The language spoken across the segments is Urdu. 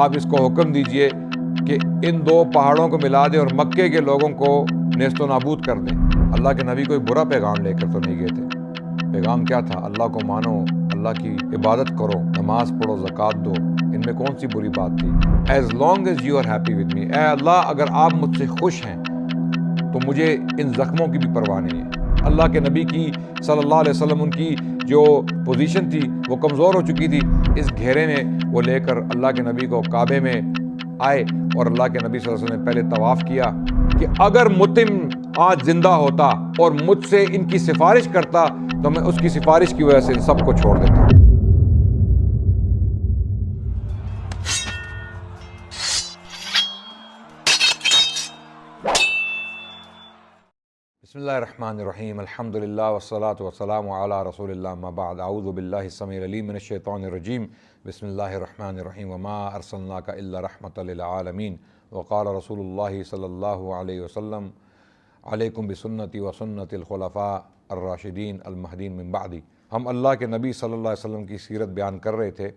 آپ اس کو حکم دیجئے کہ ان دو پہاڑوں کو ملا دیں اور مکے کے لوگوں کو نیست و نابود کر دیں۔ اللہ کے نبی کوئی برا پیغام لے کر تو نہیں گئے تھے۔ پیغام کیا تھا؟ اللہ کو مانو، اللہ کی عبادت کرو، نماز پڑھو، زکوٰۃ دو۔ ان میں کون سی بری بات تھی؟ As long as you are happy with me, اے اللہ اگر آپ مجھ سے خوش ہیں تو مجھے ان زخموں کی بھی پرواہ نہیں ہے۔ اللہ کے نبی کی صلی اللہ علیہ وسلم، ان کی جو پوزیشن تھی وہ کمزور ہو چکی تھی۔ اس گھیرے میں وہ لے کر اللہ کے نبی کو کعبے میں آئے اور اللہ کے نبی صلی اللہ علیہ وسلم نے پہلے طواف کیا کہ اگر متم آج زندہ ہوتا اور مجھ سے ان کی سفارش کرتا تو میں اس کی سفارش کی وجہ سے ان سب کو چھوڑ دیتا۔ بسم اللہ الرحمن الرحیم، الحمدللہ والصلاة والسلام علی رسول اللہ، اما بعد، اعوذ باللہ السمیع العلیم من الشیطان الرجیم، بسم اللہ الرحمن الرحیم، وما ارسلناک الا رحمۃ للعالمین، وقال رسول اللہ صلی اللہ علیہ وسلم، علیکم بسنتی وسنت الخلفاء الراشدین المہدین من بعدی۔ ہم اللہ کے نبی صلی اللہ علیہ وسلم کی سیرت بیان کر رہے تھے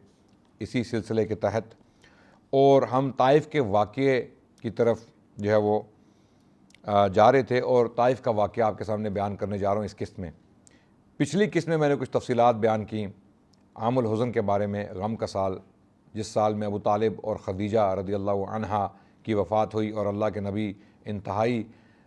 اسی سلسلے کے تحت، اور ہم طائف کے واقعے کی طرف جو ہے وہ جا رہے تھے، اور طائف کا واقعہ آپ کے سامنے بیان کرنے جا رہا ہوں اس قسط میں۔ پچھلی قسط میں نے کچھ تفصیلات بیان کی عام الحزن کے بارے میں، غم کا سال، جس سال میں ابو طالب اور خدیجہ رضی اللہ عنہا کی وفات ہوئی اور اللہ کے نبی انتہائی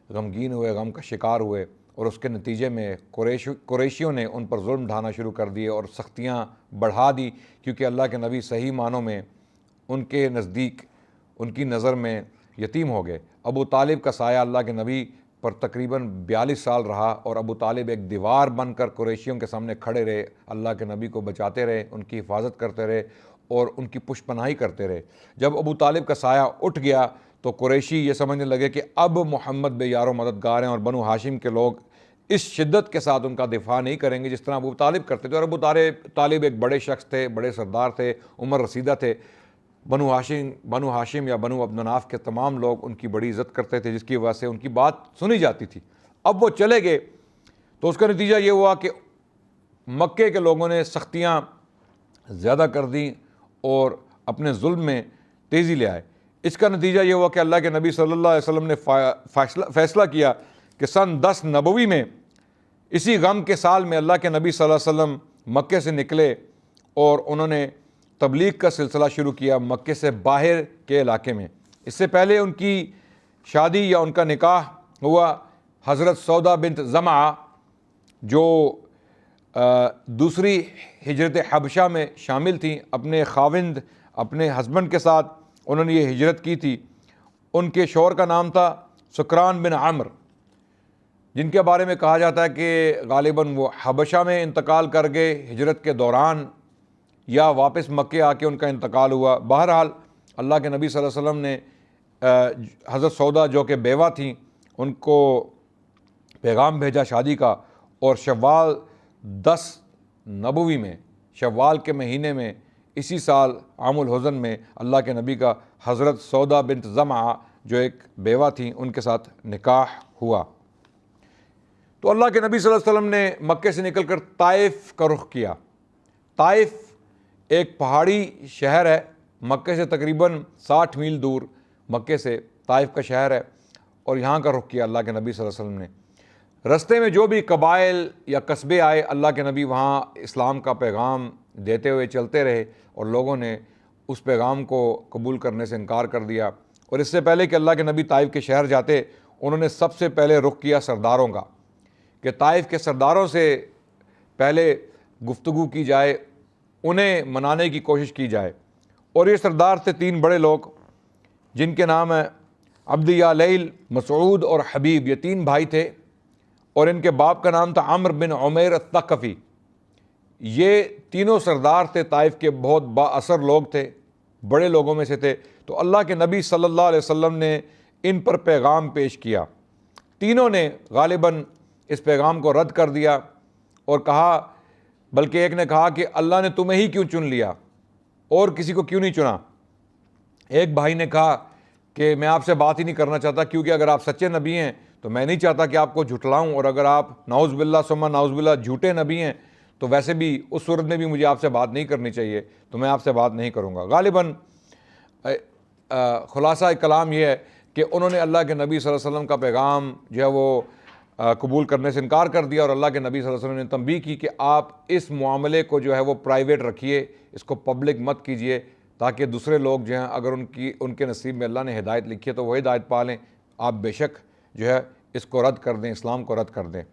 غمگین ہوئے، غم کا شکار ہوئے، اور اس کے نتیجے میں قریشیوں نے ان پر ظلم ڈھانا شروع کر دیے اور سختیاں بڑھا دی، کیونکہ اللہ کے نبی صحیح معنوں میں ان کے نزدیک، ان کی نظر میں یتیم ہو گئے۔ ابو طالب کا سایہ اللہ کے نبی پر تقریباً 42 سال رہا، اور ابو طالب ایک دیوار بن کر قریشیوں کے سامنے کھڑے رہے، اللہ کے نبی کو بچاتے رہے، ان کی حفاظت کرتے رہے اور ان کی پشت پناہی کرتے رہے۔ جب ابو طالب کا سایہ اٹھ گیا تو قریشی یہ سمجھنے لگے کہ اب محمد بے یار و مددگار ہیں، اور بنو ہاشم کے لوگ اس شدت کے ساتھ ان کا دفاع نہیں کریں گے جس طرح ابو طالب کرتے تھے۔ اور ابو طالب ایک بڑے شخص تھے، بڑے سردار تھے، عمر رسیدہ تھے۔ بنو ہاشم یا بنو عبد مناف کے تمام لوگ ان کی بڑی عزت کرتے تھے، جس کی وجہ سے ان کی بات سنی جاتی تھی۔ اب وہ چلے گئے تو اس کا نتیجہ یہ ہوا کہ مکے کے لوگوں نے سختیاں زیادہ کر دیں اور اپنے ظلم میں تیزی لے آئے۔ اس کا نتیجہ یہ ہوا کہ اللہ کے نبی صلی اللہ علیہ وسلم نے فیصلہ کیا کہ سن 10 نبوی میں، اسی غم کے سال میں، اللہ کے نبی صلی اللہ علیہ وسلم مکے سے نکلے اور انہوں نے تبلیغ کا سلسلہ شروع کیا مکے سے باہر کے علاقے میں۔ اس سے پہلے ان کی شادی یا ان کا نکاح ہوا حضرت سودا بنت زمعہ، جو دوسری ہجرت حبشہ میں شامل تھیں۔ اپنے خاوند، اپنے ہسبینڈ کے ساتھ انہوں نے یہ ہجرت کی تھی۔ ان کے شوہر کا نام تھا سکران بن عمر، جن کے بارے میں کہا جاتا ہے کہ غالباً وہ حبشہ میں انتقال کر گئے ہجرت کے دوران، یا واپس مکے آ کے ان کا انتقال ہوا۔ بہرحال اللہ کے نبی صلی اللہ علیہ وسلم نے حضرت سودا جو کہ بیوہ تھیں ان کو پیغام بھیجا شادی کا، اور شوال 10 نبوی میں، شوال کے مہینے میں، اسی سال عام الحزن میں، اللہ کے نبی کا حضرت سودا بنت زمعہ جو ایک بیوہ تھیں ان کے ساتھ نکاح ہوا۔ تو اللہ کے نبی صلی اللہ علیہ وسلم نے مکے سے نکل کر طائف کا رخ کیا۔ طائف ایک پہاڑی شہر ہے، مکے سے تقریباً 60 میل دور مکے سے طائف کا شہر ہے، اور یہاں کا رخ کیا اللہ کے نبی صلی اللہ علیہ وسلم نے۔ رستے میں جو بھی قبائل یا قصبے آئے، اللہ کے نبی وہاں اسلام کا پیغام دیتے ہوئے چلتے رہے، اور لوگوں نے اس پیغام کو قبول کرنے سے انکار کر دیا۔ اور اس سے پہلے کہ اللہ کے نبی طائف کے شہر جاتے، انہوں نے سب سے پہلے رخ کیا سرداروں کا، کہ طائف کے سرداروں سے پہلے گفتگو کی جائے، انہیں منانے کی کوشش کی جائے۔ اور یہ سردار تھے 3 بڑے لوگ، جن کے نام ہیں عبد یا لیل، مسعود اور حبیب۔ یہ 3 بھائی تھے، اور ان کے باپ کا نام تھا عمر بن عمیر الثقفی۔ یہ تینوں سردار تھے، طائف کے بہت با اثر لوگ تھے، بڑے لوگوں میں سے تھے۔ تو اللہ کے نبی صلی اللہ علیہ وسلم نے ان پر پیغام پیش کیا۔ تینوں نے غالباً اس پیغام کو رد کر دیا اور کہا، بلکہ ایک نے کہا کہ اللہ نے تمہیں ہی کیوں چن لیا اور کسی کو کیوں نہیں چنا۔ ایک بھائی نے کہا کہ میں آپ سے بات ہی نہیں کرنا چاہتا، کیونکہ اگر آپ سچے نبی ہیں تو میں نہیں چاہتا کہ آپ کو جھٹلاؤں، اور اگر آپ نعوذ باللہ ثم نعوذ باللہ جھوٹے نبی ہیں تو ویسے بھی اس صورت میں بھی مجھے آپ سے بات نہیں کرنی چاہیے، تو میں آپ سے بات نہیں کروں گا۔ غالباً خلاصہ کلام یہ ہے کہ انہوں نے اللہ کے نبی صلی اللہ علیہ وسلم کا پیغام جو ہے وہ قبول کرنے سے انکار کر دیا، اور اللہ کے نبی صلی اللہ علیہ وسلم نے تنبیہ کی کہ آپ اس معاملے کو جو ہے وہ پرائیویٹ رکھیے، اس کو پبلک مت کیجئے، تاکہ دوسرے لوگ جو ہیں اگر ان کے نصیب میں اللہ نے ہدایت لکھی ہے تو وہ ہدایت پا لیں، آپ بے شک جو ہے اس کو رد کر دیں، اسلام کو رد کر دیں۔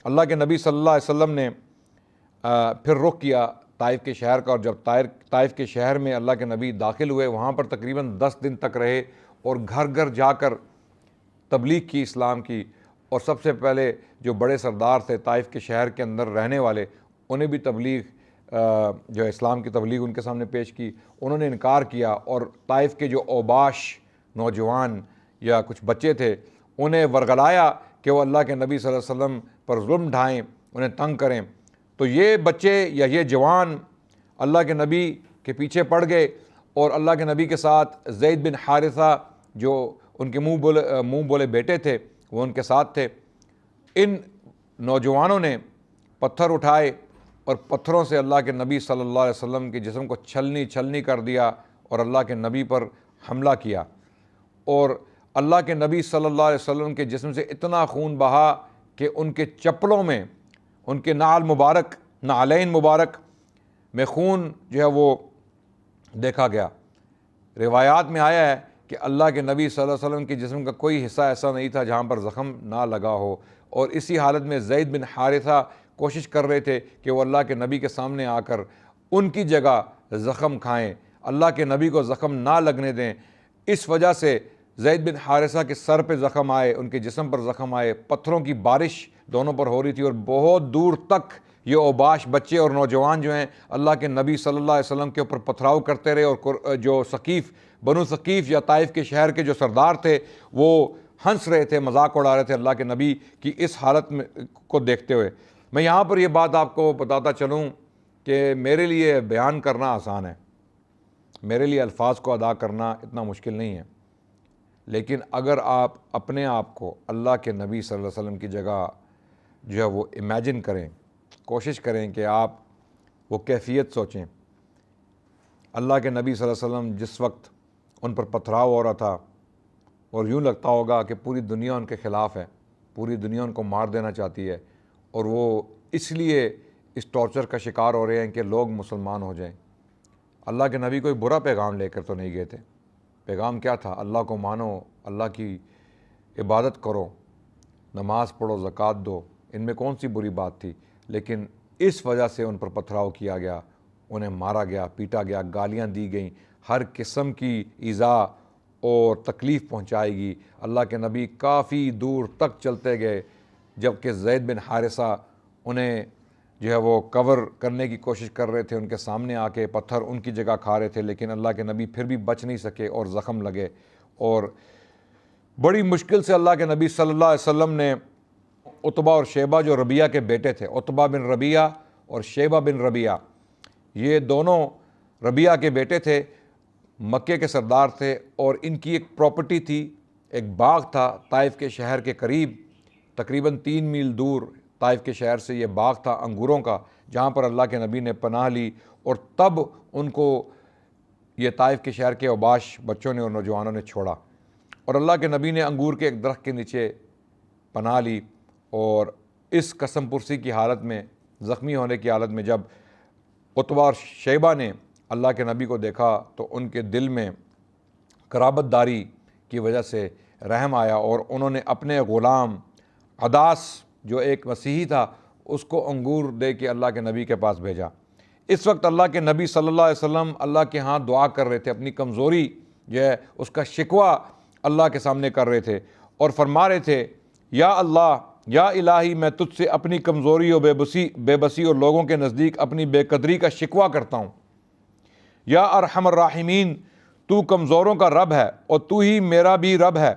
اللہ کے نبی صلی اللہ علیہ وسلم نے پھر رخ کیا طائف کے شہر کا، اور جب طائف کے شہر میں اللہ کے نبی داخل ہوئے، وہاں پر تقریباً 10 دن تک رہے اور گھر گھر جا کر تبلیغ کی اسلام کی، اور سب سے پہلے جو بڑے سردار تھے طائف کے شہر کے اندر رہنے والے، انہیں بھی تبلیغ جو اسلام کی تبلیغ ان کے سامنے پیش کی۔ انہوں نے انکار کیا، اور طائف کے جو اوباش نوجوان یا کچھ بچے تھے انہیں ورغلایا کہ وہ اللہ کے نبی صلی اللہ علیہ وسلم پر ظلم ڈھائیں، انہیں تنگ کریں۔ تو یہ بچے یا یہ جوان اللہ کے نبی کے پیچھے پڑ گئے، اور اللہ کے نبی کے ساتھ زید بن حارثہ جو ان کے منہ بولے بیٹے تھے وہ ان کے ساتھ تھے۔ ان نوجوانوں نے پتھر اٹھائے اور پتھروں سے اللہ کے نبی صلی اللہ علیہ وسلم کے جسم کو چھلنی کر دیا، اور اللہ کے نبی پر حملہ کیا، اور اللہ کے نبی صلی اللہ علیہ وسلم کے جسم سے اتنا خون بہا کہ ان کے چپلوں میں، ان کے نعلین مبارک میں خون جو ہے وہ دیکھا گیا۔ روایات میں آیا ہے کہ اللہ کے نبی صلی اللہ علیہ وسلم کے جسم کا کوئی حصہ ایسا نہیں تھا جہاں پر زخم نہ لگا ہو، اور اسی حالت میں زید بن حارثہ کوشش کر رہے تھے کہ وہ اللہ کے نبی کے سامنے آ کر ان کی جگہ زخم کھائیں، اللہ کے نبی کو زخم نہ لگنے دیں۔ اس وجہ سے زید بن حارثہ کے سر پہ زخم آئے، ان کے جسم پر زخم آئے، پتھروں کی بارش دونوں پر ہو رہی تھی، اور بہت دور تک یہ اوباش بچے اور نوجوان جو ہیں اللہ کے نبی صلی اللہ علیہ وسلم کے اوپر پتھراؤ کرتے رہے، اور جو بنو ثقیف یا طائف کے شہر کے جو سردار تھے وہ ہنس رہے تھے، مذاق اڑا رہے تھے اللہ کے نبی کی اس حالت کو دیکھتے ہوئے۔ میں یہاں پر یہ بات آپ کو بتاتا چلوں کہ میرے لیے بیان کرنا آسان ہے، میرے لیے الفاظ کو ادا کرنا اتنا مشکل نہیں ہے، لیکن اگر آپ اپنے آپ کو اللہ کے نبی صلی اللہ علیہ وسلم کی جگہ جو ہے وہ امیجن کریں، کوشش کریں کہ آپ وہ کیفیت سوچیں۔ اللہ کے نبی صلی اللہ علیہ وسلم جس وقت ان پر پتھراؤ ہو رہا تھا، اور یوں لگتا ہوگا کہ پوری دنیا ان کے خلاف ہے، پوری دنیا ان کو مار دینا چاہتی ہے، اور وہ اس لیے اس ٹارچر کا شکار ہو رہے ہیں کہ لوگ مسلمان ہو جائیں۔ اللہ کے نبی کوئی برا پیغام لے کر تو نہیں گئے تھے، پیغام کیا تھا؟ اللہ کو مانو، اللہ کی عبادت کرو، نماز پڑھو، زکوٰۃ دو، ان میں کون سی بری بات تھی؟ لیکن اس وجہ سے ان پر پتھراؤ کیا گیا، انہیں مارا گیا، پیٹا گیا، گالیاں دی گئیں، ہر قسم کی ایذا اور تکلیف پہنچائی گئی۔ اللہ کے نبی کافی دور تک چلتے گئے، جبکہ زید بن حارثہ انہیں جو ہے وہ کور کرنے کی کوشش کر رہے تھے، ان کے سامنے آ کے پتھر ان کی جگہ کھا رہے تھے، لیکن اللہ کے نبی پھر بھی بچ نہیں سکے اور زخم لگے، اور بڑی مشکل سے اللہ کے نبی صلی اللہ علیہ وسلم نے عتبہ اور شیبہ جو ربیہ کے بیٹے تھے، عتبہ بن ربیہ اور شیبہ بن ربیہ، یہ دونوں ربیہ کے بیٹے تھے، مکے کے سردار تھے، اور ان کی ایک پراپرٹی تھی، ایک باغ تھا طائف کے شہر کے قریب، تقریباً 3 میل دور طائف کے شہر سے یہ باغ تھا انگوروں کا، جہاں پر اللہ کے نبی نے پناہ لی، اور تب ان کو یہ طائف کے شہر کے اوباش بچوں نے اور نوجوانوں نے چھوڑا، اور اللہ کے نبی نے انگور کے ایک درخت کے نیچے پناہ لی، اور اس قسم پرسی کی حالت میں، زخمی ہونے کی حالت میں جب عتبہ اور شیبہ نے اللہ کے نبی کو دیکھا تو ان کے دل میں قرابت داری کی وجہ سے رحم آیا، اور انہوں نے اپنے غلام عداس جو ایک مسیحی تھا اس کو انگور دے کے اللہ کے نبی کے پاس بھیجا۔ اس وقت اللہ کے نبی صلی اللہ علیہ وسلم اللہ کے ہاں دعا کر رہے تھے، اپنی کمزوری جو ہے اس کا شکوہ اللہ کے سامنے کر رہے تھے، اور فرما رہے تھے، یا اللہ، یا الہی، میں تجھ سے اپنی کمزوری اور بے بسی اور لوگوں کے نزدیک اپنی بے قدری کا شکوہ کرتا ہوں۔ یا ارحم الراحمین، تو کمزوروں کا رب ہے اور تو ہی میرا بھی رب ہے،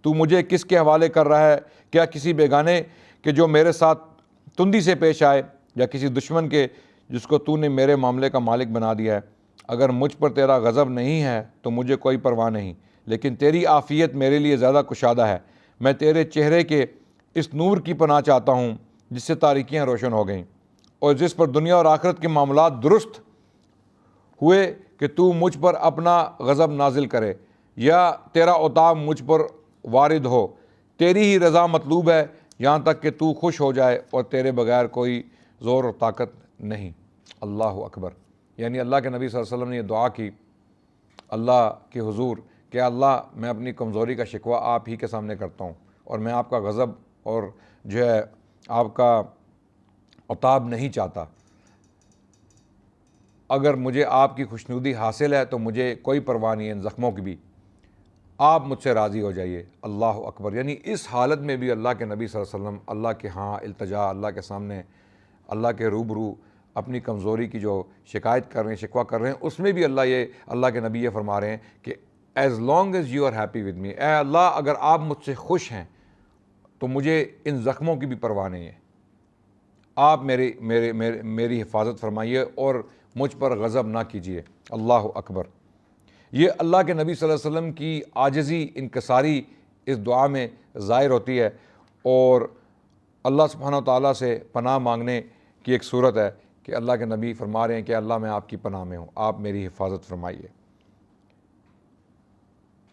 تو مجھے کس کے حوالے کر رہا ہے؟ کیا کسی بیگانے کہ جو میرے ساتھ تندی سے پیش آئے، یا کسی دشمن کے جس کو تو نے میرے معاملے کا مالک بنا دیا ہے؟ اگر مجھ پر تیرا غضب نہیں ہے تو مجھے کوئی پرواہ نہیں، لیکن تیری عافیت میرے لیے زیادہ کشادہ ہے۔ میں تیرے چہرے کے اس نور کی پناہ چاہتا ہوں جس سے تاریکیاں روشن ہو گئیں، اور جس پر دنیا اور آخرت کے معاملات درست ہوئے کہ تو مجھ پر اپنا غضب نازل کرے یا تیرا عتاب مجھ پر وارد ہو، تیری ہی رضا مطلوب ہے یہاں تک کہ تو خوش ہو جائے، اور تیرے بغیر کوئی زور و طاقت نہیں۔ اللہ اکبر۔ یعنی اللہ کے نبی صلی اللہ علیہ وسلم نے یہ دعا کی اللہ کے حضور کہ اللہ میں اپنی کمزوری کا شکوہ آپ ہی کے سامنے کرتا ہوں، اور میں آپ کا غضب اور جو ہے آپ کا عتاب نہیں چاہتا۔ اگر مجھے آپ کی خوشنودی حاصل ہے تو مجھے کوئی پرواہ نہیں ہے ان زخموں کی بھی، آپ مجھ سے راضی ہو جائیے۔ اللہ اکبر۔ یعنی اس حالت میں بھی اللہ کے نبی صلی اللہ علیہ وسلم اللہ کے ہاں التجا، اللہ کے سامنے، اللہ کے روبرو اپنی کمزوری کی جو شکایت کر رہے ہیں، شکوہ کر رہے ہیں، اس میں بھی اللہ کے نبی یہ فرما رہے ہیں کہ as long as you are happy with me, اے اللہ اگر آپ مجھ سے خوش ہیں تو مجھے ان زخموں کی بھی پرواہ نہیں ہے، آپ میری حفاظت فرمائیے اور مجھ پر غضب نہ کیجیے۔ اللہ اکبر۔ یہ اللہ کے نبی صلی اللہ علیہ وسلم کی عاجزی، انکساری اس دعا میں ظاہر ہوتی ہے، اور اللہ سبحانہ و تعالیٰ سے پناہ مانگنے کی ایک صورت ہے کہ اللہ کے نبی فرما رہے ہیں کہ اللہ میں آپ کی پناہ میں ہوں، آپ میری حفاظت فرمائیے۔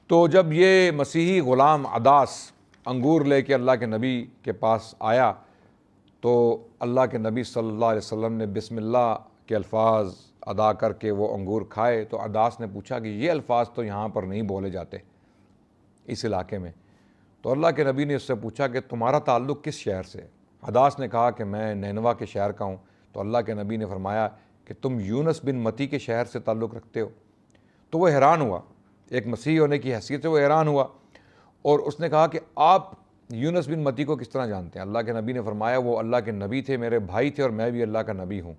تو جب یہ مسیحی غلام عداس انگور لے کے اللہ کے نبی کے پاس آیا تو اللہ کے نبی صلی اللہ علیہ وسلم نے بسم اللہ کے الفاظ ادا کر کے وہ انگور کھائے، تو عداس نے پوچھا کہ یہ الفاظ تو یہاں پر نہیں بولے جاتے اس علاقے میں۔ تو اللہ کے نبی نے اس سے پوچھا کہ تمہارا تعلق کس شہر سے ہے؟ عداس نے کہا کہ میں نینوا کے شہر کا ہوں۔ تو اللہ کے نبی نے فرمایا کہ تم یونس بن متی کے شہر سے تعلق رکھتے ہو؟ تو وہ حیران ہوا، ایک مسیحی ہونے کی حیثیت سے وہ حیران ہوا، اور اس نے کہا کہ آپ یونس بن متی کو کس طرح جانتے ہیں؟ اللہ کے نبی نے فرمایا وہ اللہ کے نبی تھے، میرے بھائی تھے، اور میں بھی اللہ کا نبی ہوں۔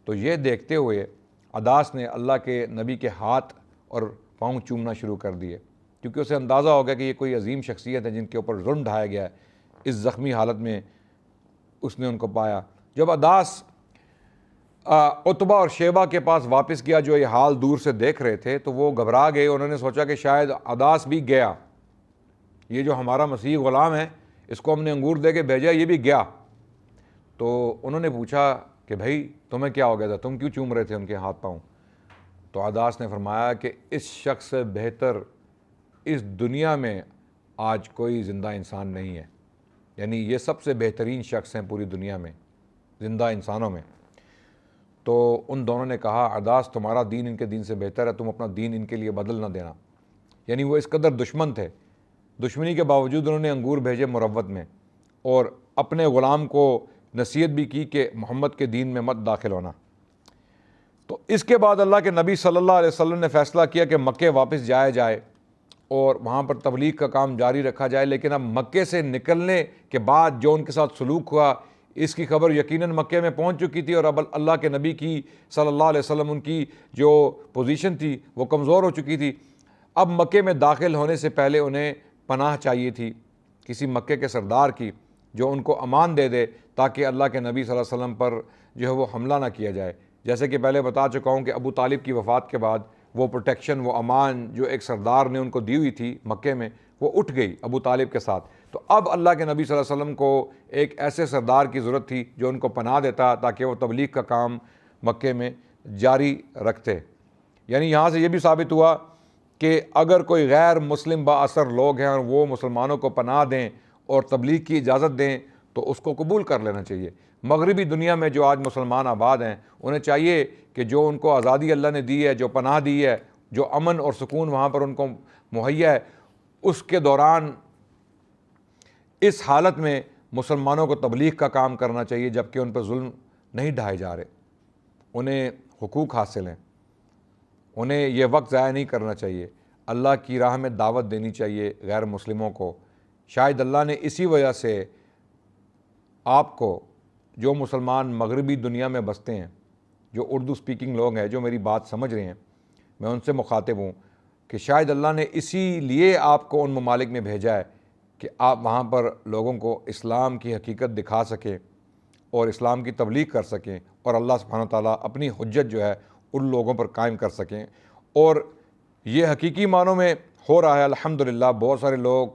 تو یہ دیکھتے ہوئے عداس نے اللہ کے نبی کے ہاتھ اور پاؤں چومنا شروع کر دیے، کیونکہ اسے اندازہ ہو گیا کہ یہ کوئی عظیم شخصیت ہے جن کے اوپر ظلم ڈھایا گیا ہے۔ اس زخمی حالت میں اس نے ان کو پایا۔ جب عداس عتبہ اور شیبہ کے پاس واپس گیا جو یہ حال دور سے دیکھ رہے تھے، تو وہ گھبرا گئے، انہوں نے سوچا کہ شاید عداس بھی گیا، یہ جو ہمارا مسیحی غلام ہے اس کو ہم نے انگور دے کے بھیجا، یہ بھی گیا۔ تو انہوں نے پوچھا کہ بھائی تمہیں کیا ہو گیا تھا، تم کیوں چوم رہے تھے ان کے ہاتھ پاؤں؟ تو عداس نے فرمایا کہ اس شخص سے بہتر اس دنیا میں آج کوئی زندہ انسان نہیں ہے، یعنی یہ سب سے بہترین شخص ہیں پوری دنیا میں زندہ انسانوں میں۔ تو ان دونوں نے کہا عداس تمہارا دین ان کے دین سے بہتر ہے، تم اپنا دین ان کے لیے بدل نہ دینا۔ یعنی وہ اس قدر دشمن تھے، دشمنی کے باوجود انہوں نے انگور بھیجے مروت میں، اور اپنے غلام کو نصیحت بھی کی کہ محمد کے دین میں مت داخل ہونا۔ تو اس کے بعد اللہ کے نبی صلی اللہ علیہ وسلم نے فیصلہ کیا کہ مکے واپس جایا جائے اور وہاں پر تبلیغ کا کام جاری رکھا جائے، لیکن اب مکے سے نکلنے کے بعد جو ان کے ساتھ سلوک ہوا اس کی خبر یقیناً مکے میں پہنچ چکی تھی، اور اب اللہ کے نبی کی صلی اللہ علیہ وسلم ان کی جو پوزیشن تھی وہ کمزور ہو چکی تھی۔ اب مکے میں داخل ہونے سے پہلے انہیں پناہ چاہیے تھی کسی مکے کے سردار کی جو ان کو امان دے دے، تاکہ اللہ کے نبی صلی اللہ علیہ وسلم پر جو ہے وہ حملہ نہ کیا جائے۔ جیسے کہ پہلے بتا چکا ہوں کہ ابو طالب کی وفات کے بعد وہ پروٹیکشن، وہ امان جو ایک سردار نے ان کو دی ہوئی تھی مکے میں، وہ اٹھ گئی ابو طالب کے ساتھ۔ تو اب اللہ کے نبی صلی اللہ علیہ وسلم کو ایک ایسے سردار کی ضرورت تھی جو ان کو پناہ دیتا تاکہ وہ تبلیغ کا کام مکے میں جاری رکھتے۔ یعنی یہاں سے یہ بھی ثابت ہوا کہ اگر کوئی غیر مسلم با اثر لوگ ہیں اور وہ مسلمانوں کو پناہ دیں اور تبلیغ کی اجازت دیں تو اس کو قبول کر لینا چاہیے۔ مغربی دنیا میں جو آج مسلمان آباد ہیں انہیں چاہیے کہ جو ان کو آزادی اللہ نے دی ہے، جو پناہ دی ہے، جو امن اور سکون وہاں پر ان کو مہیا ہے، اس کے دوران اس حالت میں مسلمانوں کو تبلیغ کا کام کرنا چاہیے، جبکہ ان پر ظلم نہیں ڈھائے جا رہے، انہیں حقوق حاصل ہیں، انہیں یہ وقت ضائع نہیں کرنا چاہیے، اللہ کی راہ میں دعوت دینی چاہیے غیر مسلموں کو۔ شاید اللہ نے اسی وجہ سے آپ کو، جو مسلمان مغربی دنیا میں بستے ہیں، جو اردو سپیکنگ لوگ ہیں، جو میری بات سمجھ رہے ہیں، میں ان سے مخاطب ہوں کہ شاید اللہ نے اسی لیے آپ کو ان ممالک میں بھیجا ہے کہ آپ وہاں پر لوگوں کو اسلام کی حقیقت دکھا سکیں اور اسلام کی تبلیغ کر سکیں، اور اللہ سبحانہ تعالیٰ اپنی حجت جو ہے ان لوگوں پر قائم کر سکیں۔ اور یہ حقیقی معنوں میں ہو رہا ہے الحمدللہ۔ بہت سارے لوگ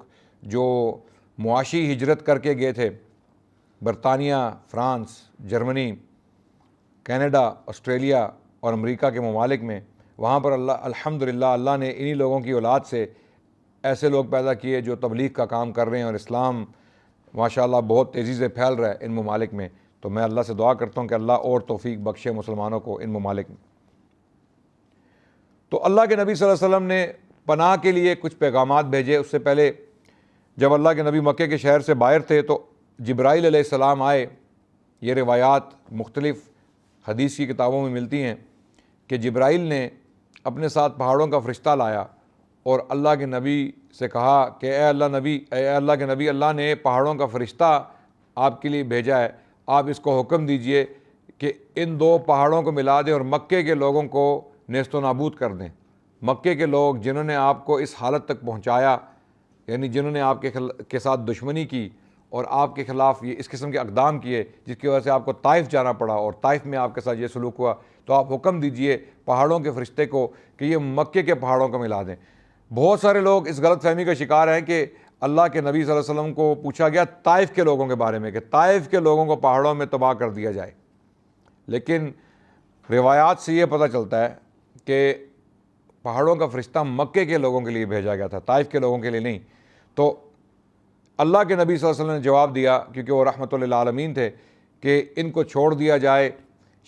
جو معاشی ہجرت کر کے گئے تھے برطانیہ، فرانس، جرمنی، کینیڈا، آسٹریلیا اور امریکہ کے ممالک میں، وہاں پر الحمدللہ اللہ نے انہی لوگوں کی اولاد سے ایسے لوگ پیدا کیے جو تبلیغ کا کام کر رہے ہیں، اور اسلام ماشاءاللہ بہت تیزی سے پھیل رہا ہے ان ممالک میں۔ تو میں اللہ سے دعا کرتا ہوں کہ اللہ اور توفیق بخشے مسلمانوں کو ان ممالک میں۔ تو اللہ کے نبی صلی اللہ علیہ وسلم نے پناہ کے لیے کچھ پیغامات بھیجے۔ اس سے پہلے جب اللہ کے نبی مکے کے شہر سے باہر تھے تو جبرائیل علیہ السلام آئے۔ یہ روایات مختلف حدیث کی کتابوں میں ملتی ہیں کہ جبرائیل نے اپنے ساتھ پہاڑوں کا فرشتہ لایا اور اللہ کے نبی سے کہا کہ اے اللہ کے نبی، اللہ نے پہاڑوں کا فرشتہ آپ کے لیے بھیجا ہے، آپ اس کو حکم دیجئے کہ ان دو پہاڑوں کو ملا دیں اور مکے کے لوگوں کو نیست و نابود کر دیں۔ مکے کے لوگ جنہوں نے آپ کو اس حالت تک پہنچایا، یعنی جنہوں نے آپ کے ساتھ دشمنی کی اور آپ کے خلاف یہ اس قسم کے اقدام کیے جس کی وجہ سے آپ کو طائف جانا پڑا اور طائف میں آپ کے ساتھ یہ سلوک ہوا، تو آپ حکم دیجئے پہاڑوں کے فرشتے کو کہ یہ مکے کے پہاڑوں کو ملا دیں۔ بہت سارے لوگ اس غلط فہمی کا شکار ہیں کہ اللہ کے نبی صلی اللہ علیہ وسلم کو پوچھا گیا طائف کے لوگوں کے بارے میں کہ طائف کے لوگوں کو پہاڑوں میں تباہ کر دیا جائے، لیکن روایات سے یہ پتہ چلتا ہے کہ پہاڑوں کا فرشتہ مکے کے لوگوں کے لیے بھیجا گیا تھا، طائف کے لوگوں کے لیے نہیں۔ تو اللہ کے نبی صلی اللہ علیہ وسلم نے جواب دیا، کیونکہ وہ رحمۃ للعالمین تھے، کہ ان کو چھوڑ دیا جائے،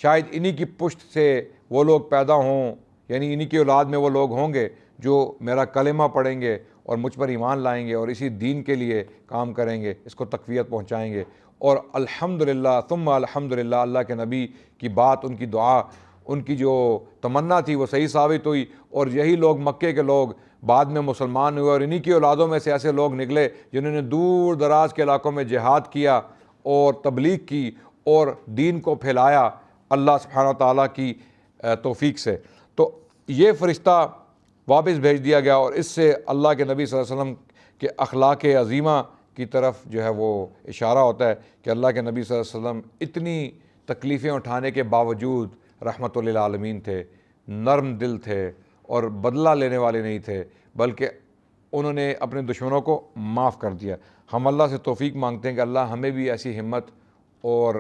شاید انہی کی پشت سے وہ لوگ پیدا ہوں، یعنی انہی کی اولاد میں وہ لوگ ہوں گے جو میرا کلمہ پڑھیں گے اور مجھ پر ایمان لائیں گے اور اسی دین کے لیے کام کریں گے، اس کو تقویت پہنچائیں گے۔ اور الحمدللہ ثم الحمدللہ اللہ کے نبی کی بات، ان کی دعا، ان کی جو تمنا تھی وہ صحیح ثابت ہوئی، اور یہی لوگ مکے کے لوگ بعد میں مسلمان ہوئے، اور انہی کی اولادوں میں سے ایسے لوگ نکلے جنہوں نے دور دراز کے علاقوں میں جہاد کیا اور تبلیغ کی اور دین کو پھیلایا اللہ سبحانہ تعالیٰ کی توفیق سے۔ تو یہ فرشتہ واپس بھیج دیا گیا، اور اس سے اللہ کے نبی صلی اللہ علیہ وسلم کے اخلاق عظیمہ کی طرف جو ہے وہ اشارہ ہوتا ہے کہ اللہ کے نبی صلی اللہ علیہ وسلم اتنی تکلیفیں اٹھانے کے باوجود رحمت للعالمین تھے، نرم دل تھے اور بدلہ لینے والے نہیں تھے، بلکہ انہوں نے اپنے دشمنوں کو معاف کر دیا۔ ہم اللہ سے توفیق مانگتے ہیں کہ اللہ ہمیں بھی ایسی ہمت اور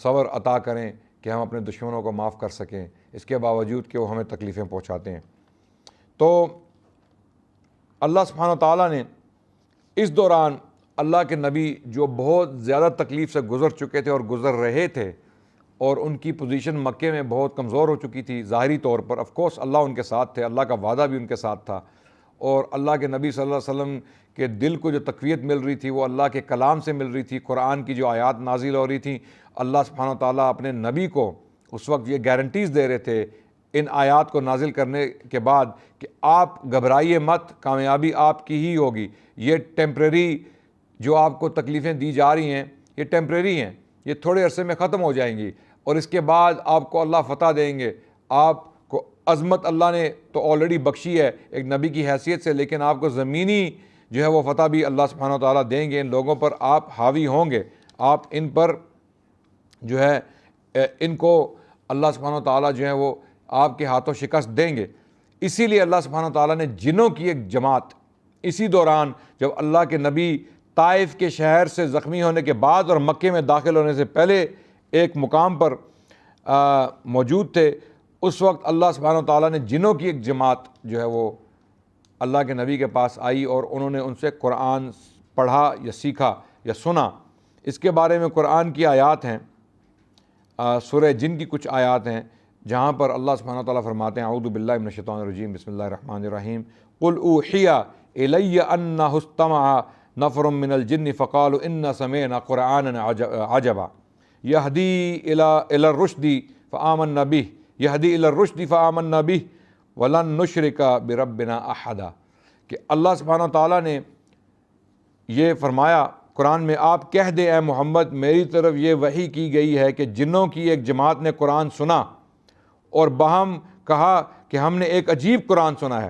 صبر عطا کریں کہ ہم اپنے دشمنوں کو معاف کر سکیں، اس کے باوجود کہ وہ ہمیں تکلیفیں پہنچاتے ہیں۔ تو اللہ سبحانہ تعالیٰ نے اس دوران اللہ کے نبی جو بہت زیادہ تکلیف سے گزر چکے تھے اور گزر رہے تھے، اور ان کی پوزیشن مکے میں بہت کمزور ہو چکی تھی ظاہری طور پر، آف کورس اللہ ان کے ساتھ تھے، اللہ کا وعدہ بھی ان کے ساتھ تھا، اور اللہ کے نبی صلی اللہ علیہ وسلم کے دل کو جو تقویت مل رہی تھی وہ اللہ کے کلام سے مل رہی تھی، قرآن کی جو آیات نازل ہو رہی تھیں۔ اللہ سبحانہ تعالیٰ اپنے نبی کو اس وقت یہ گارنٹیز دے رہے تھے ان آیات کو نازل کرنے کے بعد کہ آپ گھبرائیے مت، کامیابی آپ کی ہی ہوگی، یہ ٹیمپریری جو آپ کو تکلیفیں دی جا رہی ہیں یہ ٹیمپریری ہیں، یہ تھوڑے عرصے میں ختم ہو جائیں گی، اور اس کے بعد آپ کو اللہ فتح دیں گے۔ آپ کو عظمت اللہ نے تو آلریڈی بخشی ہے ایک نبی کی حیثیت سے، لیکن آپ کو زمینی جو ہے وہ فتح بھی اللہ سبحانہ تعالیٰ دیں گے، ان لوگوں پر آپ حاوی ہوں گے، آپ ان پر جو ہے ان کو اللہ سبحانہ تعالیٰ جو ہے وہ آپ کے ہاتھوں شکست دیں گے۔ اسی لیے اللہ سبحانہ تعالیٰ نے جنوں کی ایک جماعت اسی دوران جب اللہ کے نبی طائف کے شہر سے زخمی ہونے کے بعد اور مکے میں داخل ہونے سے پہلے ایک مقام پر موجود تھے، اس وقت اللہ سبحانہ تعالیٰ نے جنوں کی ایک جماعت جو ہے وہ اللہ کے نبی کے پاس آئی، اور انہوں نے ان سے قرآن پڑھا یا سیکھا یا سنا۔ اس کے بارے میں قرآن کی آیات ہیں، سورہ جن کی کچھ آیات ہیں جہاں پر اللہ سبحانہ تعالیٰ فرماتے ہیں اعوذ باللہ من الشیطان الرجیم بسم اللہ الرحمن الرحیم قل اوحی الی انہ استمع نفر من الجن فقالوا انا سمعنا قرآنا عجبا یہدی الی الرشد فآمنا بہ یہدی الی الرشد فآمنا بہ ولن نشرک بربنا احدا، کہ اللہ سبحانہ تعالیٰ نے یہ فرمایا قرآن میں، آپ کہہ دیں اے محمد میری طرف یہ وحی کی گئی ہے کہ جنوں کی ایک جماعت نے قرآن سنا اور باہم کہا کہ ہم نے ایک عجیب قرآن سنا ہے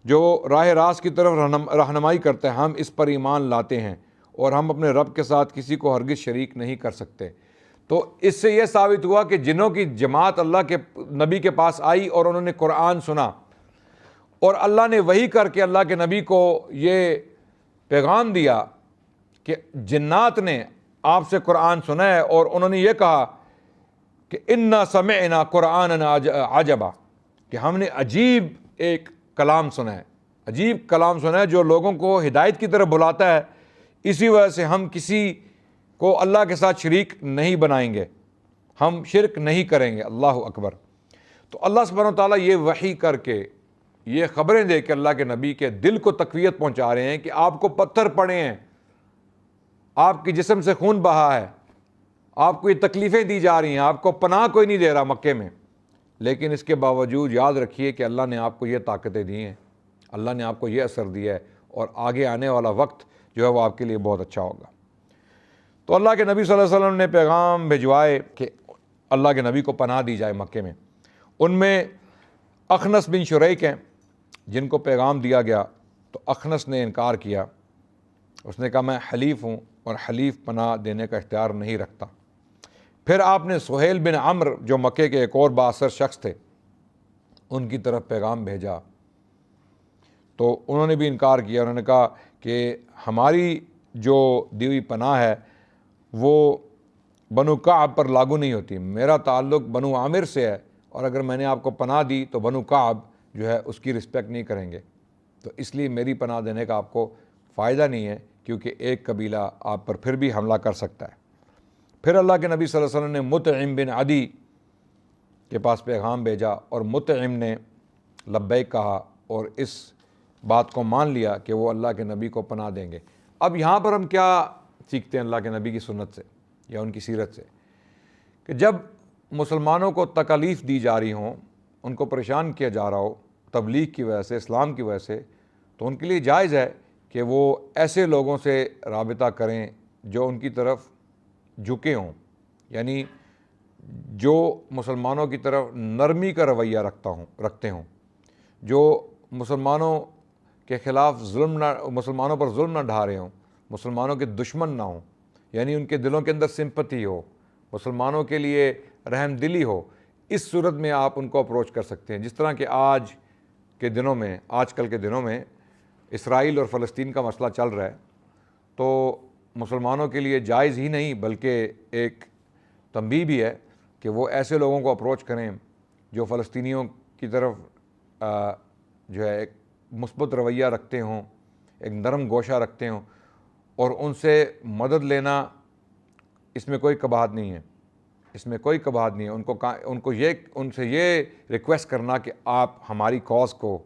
جو راہ راست کی طرف رہنمائی کرتا ہے، ہم اس پر ایمان لاتے ہیں اور ہم اپنے رب کے ساتھ کسی کو ہرگز شریک نہیں کر سکتے۔ تو اس سے یہ ثابت ہوا کہ جنوں کی جماعت اللہ کے نبی کے پاس آئی اور انہوں نے قرآن سنا، اور اللہ نے وحی کر کے اللہ کے نبی کو یہ پیغام دیا کہ جنات نے آپ سے قرآن سنا ہے، اور انہوں نے یہ کہا کہ انا سمعنا قرآنا عجبا، کہ ہم نے عجیب ایک کلام سنا ہے، عجیب کلام سنا ہے جو لوگوں کو ہدایت کی طرف بلاتا ہے، اسی وجہ سے ہم کسی کو اللہ کے ساتھ شریک نہیں بنائیں گے، ہم شرک نہیں کریں گے۔ اللہ اکبر۔ تو اللہ سبحانہ و تعالیٰ یہ وحی کر کے، یہ خبریں دے کے اللہ کے نبی کے دل کو تقویت پہنچا رہے ہیں کہ آپ کو پتھر پڑے ہیں، آپ کے جسم سے خون بہا ہے، آپ کو یہ تکلیفیں دی جا رہی ہیں، آپ کو پناہ کوئی نہیں دے رہا مکے میں، لیکن اس کے باوجود یاد رکھیے کہ اللہ نے آپ کو یہ طاقتیں دی ہیں، اللہ نے آپ کو یہ اثر دیا ہے، اور آگے آنے والا وقت جو ہے وہ آپ کے لیے بہت اچھا ہوگا۔ تو اللہ کے نبی صلی اللہ علیہ وسلم نے پیغام بھجوائے کہ اللہ کے نبی کو پناہ دی جائے مکے میں۔ ان میں اخنس بن شریک ہیں جن کو پیغام دیا گیا، تو اخنس نے انکار کیا، اس نے کہا میں حلیف ہوں اور حلیف پناہ دینے کا اختیار نہیں رکھتا۔ پھر آپ نے سہیل بن عمرو جو مکے کے ایک اور بااثر شخص تھے ان کی طرف پیغام بھیجا، تو انہوں نے بھی انکار کیا، انہوں نے کہا کہ ہماری جو دی ہوئی پناہ ہے وہ بنو کعب پر لاگو نہیں ہوتی، میرا تعلق بنو عامر سے ہے، اور اگر میں نے آپ کو پناہ دی تو بنو کعب جو ہے اس کی رسپیکٹ نہیں کریں گے، تو اس لیے میری پناہ دینے کا آپ کو فائدہ نہیں ہے، کیونکہ ایک قبیلہ آپ پر پھر بھی حملہ کر سکتا ہے۔ پھر اللہ کے نبی صلی اللہ علیہ وسلم نے مطعم بن عدی کے پاس پیغام بھیجا، اور مطعم نے لبیک کہا اور اس بات کو مان لیا کہ وہ اللہ کے نبی کو پناہ دیں گے۔ اب یہاں پر ہم کیا سیکھتے ہیں اللہ کے نبی کی سنت سے یا ان کی سیرت سے، کہ جب مسلمانوں کو تکالیف دی جا رہی ہوں، ان کو پریشان کیا جا رہا ہو تبلیغ کی وجہ سے، اسلام کی وجہ سے، تو ان کے لیے جائز ہے کہ وہ ایسے لوگوں سے رابطہ کریں جو ان کی طرف جھکے ہوں، یعنی جو مسلمانوں کی طرف نرمی کا رویہ رکھتے ہوں، جو مسلمانوں کے خلاف مسلمانوں پر ظلم نہ ڈھا رہے ہوں، مسلمانوں کے دشمن نہ ہوں، یعنی ان کے دلوں کے اندر سمپتی ہو، مسلمانوں کے لیے رحم دلی ہو۔ اس صورت میں آپ ان کو اپروچ کر سکتے ہیں، جس طرح کہ آج کل کے دنوں میں اسرائیل اور فلسطین کا مسئلہ چل رہا ہے، تو مسلمانوں کے لیے جائز ہی نہیں بلکہ ایک تنبیہ بھی ہے کہ وہ ایسے لوگوں کو اپروچ کریں جو فلسطینیوں کی طرف جو ہے ایک مثبت رویہ رکھتے ہوں، ایک نرم گوشہ رکھتے ہوں، اور ان سے مدد لینا اس میں کوئی قباحت نہیں ہے، اس میں کوئی قباحت نہیں ہے۔ ان سے یہ ریکویسٹ کرنا کہ آپ ہماری کاز کو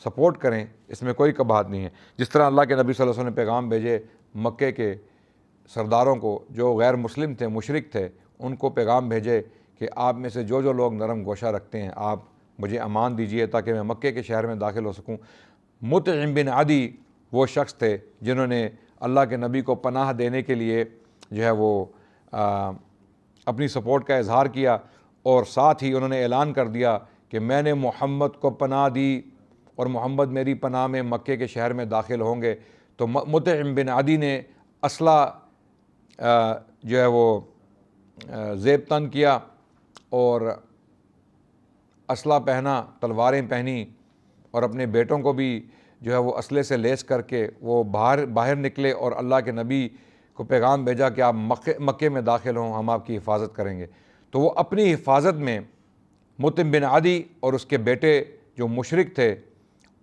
سپورٹ کریں، اس میں کوئی قباحت نہیں ہے۔ جس طرح اللہ کے نبی صلی اللہ علیہ وسلم نے پیغام بھیجے مکے کے سرداروں کو جو غیر مسلم تھے، مشرک تھے، ان کو پیغام بھیجے کہ آپ میں سے جو لوگ نرم گوشہ رکھتے ہیں آپ مجھے امان دیجئے تاکہ میں مکے کے شہر میں داخل ہو سکوں۔ مطعم بن عدی وہ شخص تھے جنہوں نے اللہ کے نبی کو پناہ دینے کے لیے جو ہے وہ اپنی سپورٹ کا اظہار کیا، اور ساتھ ہی انہوں نے اعلان کر دیا کہ میں نے محمد کو پناہ دی اور محمد میری پناہ میں مکے کے شہر میں داخل ہوں گے۔ تو مطعم بن عدی نے اسلحہ جو ہے وہ زیب تن کیا اور اسلحہ پہنا، تلواریں پہنی، اور اپنے بیٹوں کو بھی جو ہے وہ اسلحے سے لیس کر کے وہ باہر نکلے اور اللہ کے نبی کو پیغام بھیجا کہ آپ مکے میں داخل ہوں، ہم آپ کی حفاظت کریں گے۔ تو وہ اپنی حفاظت میں مطعم بن عدی اور اس کے بیٹے جو مشرک تھے،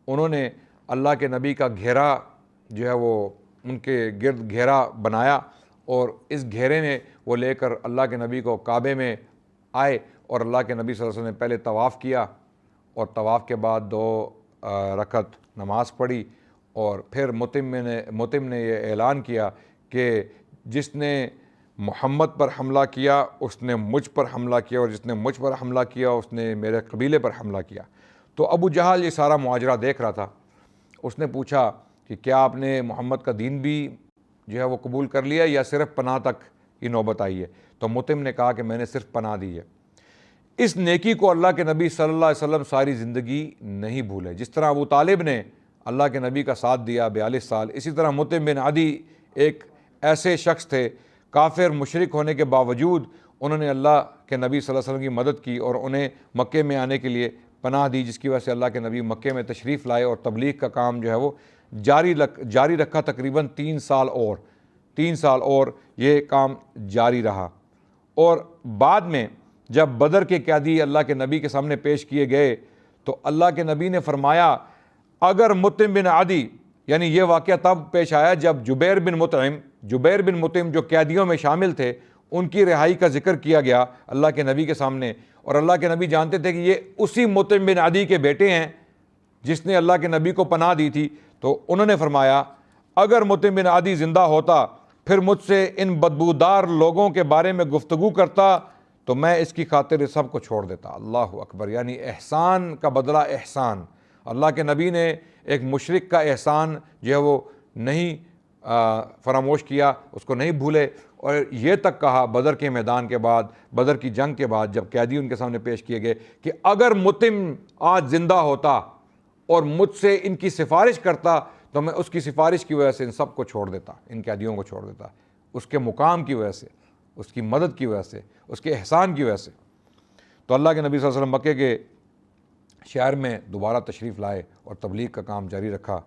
انہوں نے اللہ کے نبی کا گھیرا جو ہے وہ ان کے گرد گھیرا بنایا، اور اس گھیرے میں وہ لے کر اللہ کے نبی کو کعبے میں آئے، اور اللہ کے نبی صلی اللہ علیہ وسلم نے پہلے طواف کیا، اور طواف کے بعد 2 رکعت نماز پڑھی، اور پھر مطعم نے یہ اعلان کیا کہ جس نے محمد پر حملہ کیا اس نے مجھ پر حملہ کیا، اور جس نے مجھ پر حملہ کیا اس نے میرے قبیلے پر حملہ کیا۔ تو ابو جہل یہ سارا ماجرا دیکھ رہا تھا، اس نے پوچھا کہ کیا آپ نے محمد کا دین بھی جو ہے وہ قبول کر لیا یا صرف پناہ تک یہ نوبت آئی ہے؟ تو مطعم نے کہا کہ میں نے صرف پناہ دی ہے۔ اس نیکی کو اللہ کے نبی صلی اللہ علیہ وسلم ساری زندگی نہیں بھولے۔ جس طرح ابو طالب نے اللہ کے نبی کا ساتھ دیا 42 سال، اسی طرح مطعم بن عدی ایک ایسے شخص تھے، کافر مشرک ہونے کے باوجود انہوں نے اللہ کے نبی صلی اللہ علیہ وسلم کی مدد کی اور انہیں مکے میں آنے کے لیے پناہ دی، جس کی وجہ سے اللہ کے نبی مکے میں تشریف لائے اور تبلیغ کا کام جو ہے وہ جاری رکھا۔ تقریباً 3 سال اور یہ کام جاری رہا، اور بعد میں جب بدر کے قیدی اللہ کے نبی کے سامنے پیش کیے گئے تو اللہ کے نبی نے فرمایا اگر مطعم بن عدی، یعنی یہ واقعہ تب پیش آیا جب جبیر بن مطعم جو قیدیوں میں شامل تھے ان کی رہائی کا ذکر کیا گیا اللہ کے نبی کے سامنے، اور اللہ کے نبی جانتے تھے کہ یہ اسی مطعم بن عدی کے بیٹے ہیں جس نے اللہ کے نبی کو پناہ دی تھی، تو انہوں نے فرمایا اگر مطعم بن عدی زندہ ہوتا پھر مجھ سے ان بدبودار لوگوں کے بارے میں گفتگو کرتا تو میں اس کی خاطر سب کو چھوڑ دیتا۔ اللہ اکبر، یعنی احسان کا بدلہ احسان۔ اللہ کے نبی نے ایک مشرک کا احسان جو ہے وہ نہیں فراموش کیا، اس کو نہیں بھولے، اور یہ تک کہا بدر کے میدان کے بعد، بدر کی جنگ کے بعد جب قیدی ان کے سامنے پیش کیے گئے کہ اگر مطعم آج زندہ ہوتا اور مجھ سے ان کی سفارش کرتا تو میں اس کی سفارش کی وجہ سے ان سب کو چھوڑ دیتا، ان قیدیوں کو چھوڑ دیتا، اس کے مقام کی وجہ سے، اس کی مدد کی وجہ سے، اس کے احسان کی وجہ سے۔ تو اللہ کے نبی صلی اللہ علیہ وسلم مکے کے شہر میں دوبارہ تشریف لائے اور تبلیغ کا کام جاری رکھا،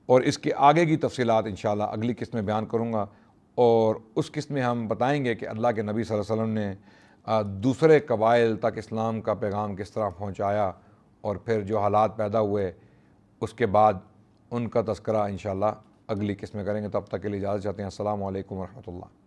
اور اس کے آگے کی تفصیلات انشاءاللہ اگلی قسط میں بیان کروں گا، اور اس قسط میں ہم بتائیں گے کہ اللہ کے نبی صلی اللہ علیہ وسلم نے دوسرے قبائل تک اسلام کا پیغام کس طرح پہنچایا، اور پھر جو حالات پیدا ہوئے اس کے بعد ان کا تذکرہ انشاءاللہ اگلی قسط میں کریں گے۔ تب تک کے لیے اجازت چاہتے ہیں۔ السلام علیکم ورحمۃ اللہ۔